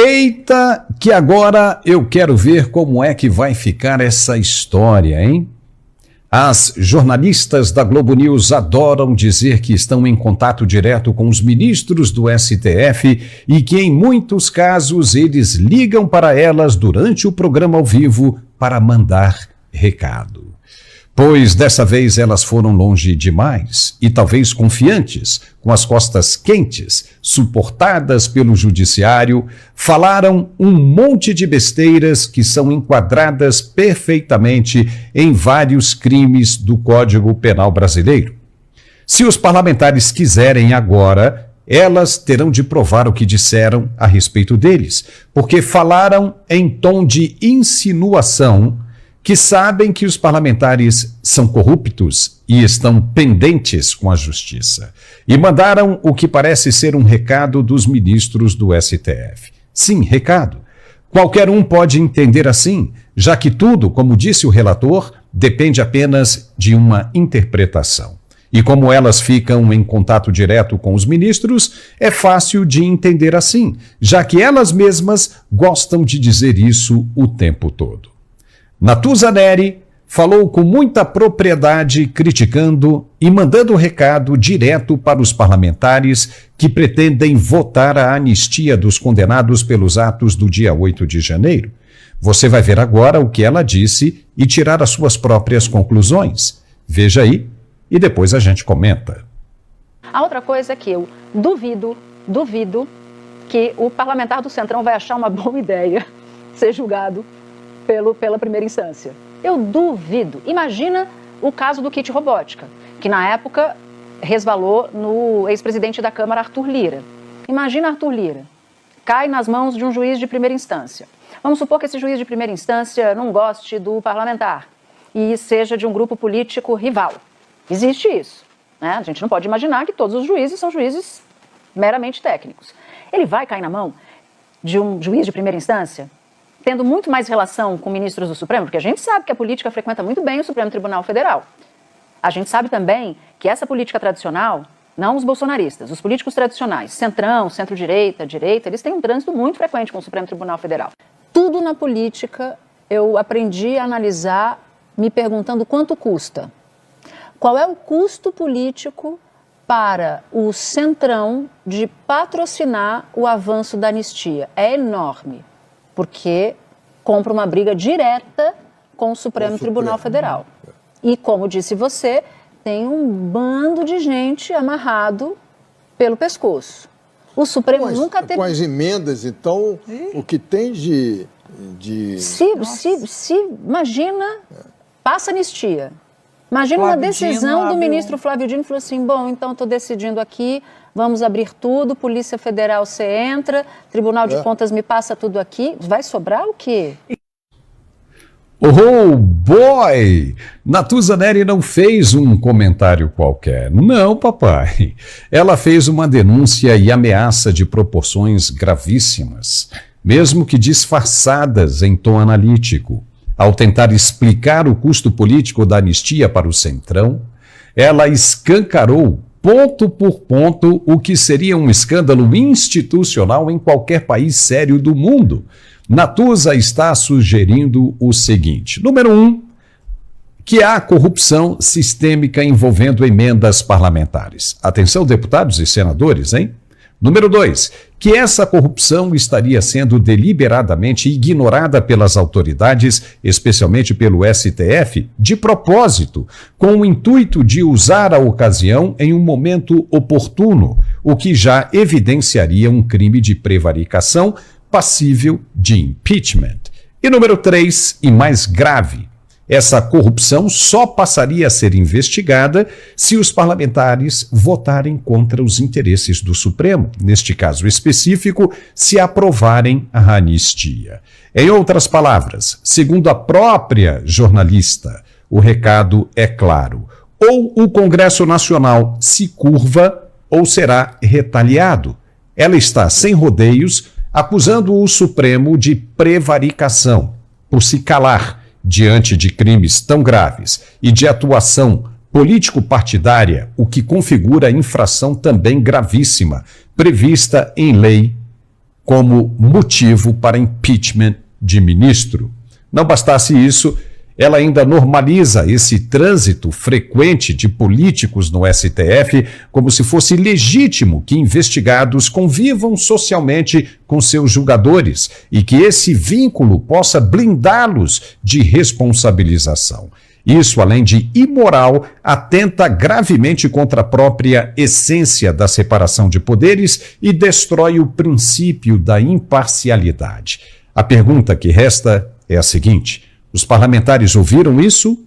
Eita, que agora eu quero ver como é que vai ficar essa história, hein? As jornalistas da Globo News adoram dizer que estão em contato direto com os ministros do STF e que, em muitos casos, eles ligam para elas durante o programa ao vivo para mandar recado. Pois dessa vez elas foram longe demais e talvez confiantes, com as costas quentes, suportadas pelo judiciário, falaram um monte de besteiras que são enquadradas perfeitamente em vários crimes do Código Penal brasileiro. Se os parlamentares quiserem agora, elas terão de provar o que disseram a respeito deles, porque falaram em tom de insinuação que sabem que os parlamentares são corruptos e estão pendentes com a justiça. E mandaram o que parece ser um recado dos ministros do STF. Sim, recado. Qualquer um pode entender assim, já que tudo, como disse o relator, depende apenas de uma interpretação. E como elas ficam em contato direto com os ministros, é fácil de entender assim, já que elas mesmas gostam de dizer isso o tempo todo. Natuza Neri falou com muita propriedade, criticando e mandando recado direto para os parlamentares que pretendem votar a anistia dos condenados pelos atos do dia 8 de janeiro. Você vai ver agora o que ela disse e tirar as suas próprias conclusões. Veja aí e depois a gente comenta. A outra coisa é que eu duvido que o parlamentar do Centrão vai achar uma boa ideia ser julgado pela primeira instância. Eu duvido. Imagina o caso do kit robótica, que na época resvalou no ex-presidente da Câmara, Arthur Lira. Imagina Arthur Lira, cai nas mãos de um juiz de primeira instância. Vamos supor que esse juiz de primeira instância não goste do parlamentar e seja de um grupo político rival. Existe isso, né? A gente não pode imaginar que todos os juízes são juízes meramente técnicos. Ele vai cair na mão de um juiz de primeira instância tendo muito mais relação com ministros do Supremo, porque a gente sabe que a política frequenta muito bem o Supremo Tribunal Federal. A gente sabe também que essa política tradicional, não os bolsonaristas, os políticos tradicionais, centrão, centro-direita, direita, eles têm um trânsito muito frequente com o Supremo Tribunal Federal. Tudo na política eu aprendi a analisar me perguntando quanto custa. Qual é o custo político para o centrão de patrocinar o avanço da anistia? É enorme. Porque compra uma briga direta com o Supremo Tribunal Federal. E, como disse você, tem um bando de gente amarrado pelo pescoço. O Supremo nunca teve... Com as emendas, então, o que tem de... Imagina, passa anistia. Imagina uma decisão do ministro Flávio Dino, falou assim, bom, então estou decidindo aqui, vamos abrir tudo, Polícia Federal você entra, Tribunal de Contas me passa tudo aqui, vai sobrar o quê? Oh boy! Natuza Neri não fez um comentário qualquer. Não, papai. Ela fez uma denúncia e ameaça de proporções gravíssimas, mesmo que disfarçadas em tom analítico. Ao tentar explicar o custo político da anistia para o Centrão, ela escancarou, ponto por ponto, o que seria um escândalo institucional em qualquer país sério do mundo. Natuza está sugerindo o seguinte: número 1, que há corrupção sistêmica envolvendo emendas parlamentares. Atenção, deputados e senadores, hein? Número 2, que essa corrupção estaria sendo deliberadamente ignorada pelas autoridades, especialmente pelo STF, de propósito, com o intuito de usar a ocasião em um momento oportuno, o que já evidenciaria um crime de prevaricação passível de impeachment. E número 3, e mais grave, essa corrupção só passaria a ser investigada se os parlamentares votarem contra os interesses do Supremo, neste caso específico, se aprovarem a anistia. Em outras palavras, segundo a própria jornalista, o recado é claro: ou o Congresso Nacional se curva ou será retaliado. Ela está sem rodeios, acusando o Supremo de prevaricação, por se calar diante de crimes tão graves e de atuação político-partidária, o que configura infração também gravíssima, prevista em lei como motivo para impeachment de ministro. Não bastasse isso, ela ainda normaliza esse trânsito frequente de políticos no STF como se fosse legítimo que investigados convivam socialmente com seus julgadores e que esse vínculo possa blindá-los de responsabilização. Isso, além de imoral, atenta gravemente contra a própria essência da separação de poderes e destrói o princípio da imparcialidade. A pergunta que resta é a seguinte: os parlamentares ouviram isso?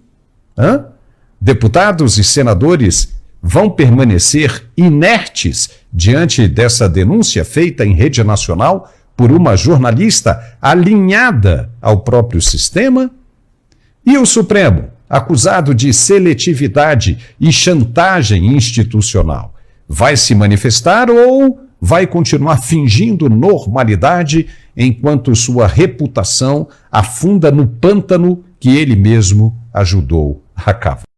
Deputados e senadores vão permanecer inertes diante dessa denúncia feita em rede nacional por uma jornalista alinhada ao próprio sistema? E o Supremo, acusado de seletividade e chantagem institucional, vai se manifestar ou vai continuar fingindo normalidade enquanto sua reputação afunda no pântano que ele mesmo ajudou a cavar?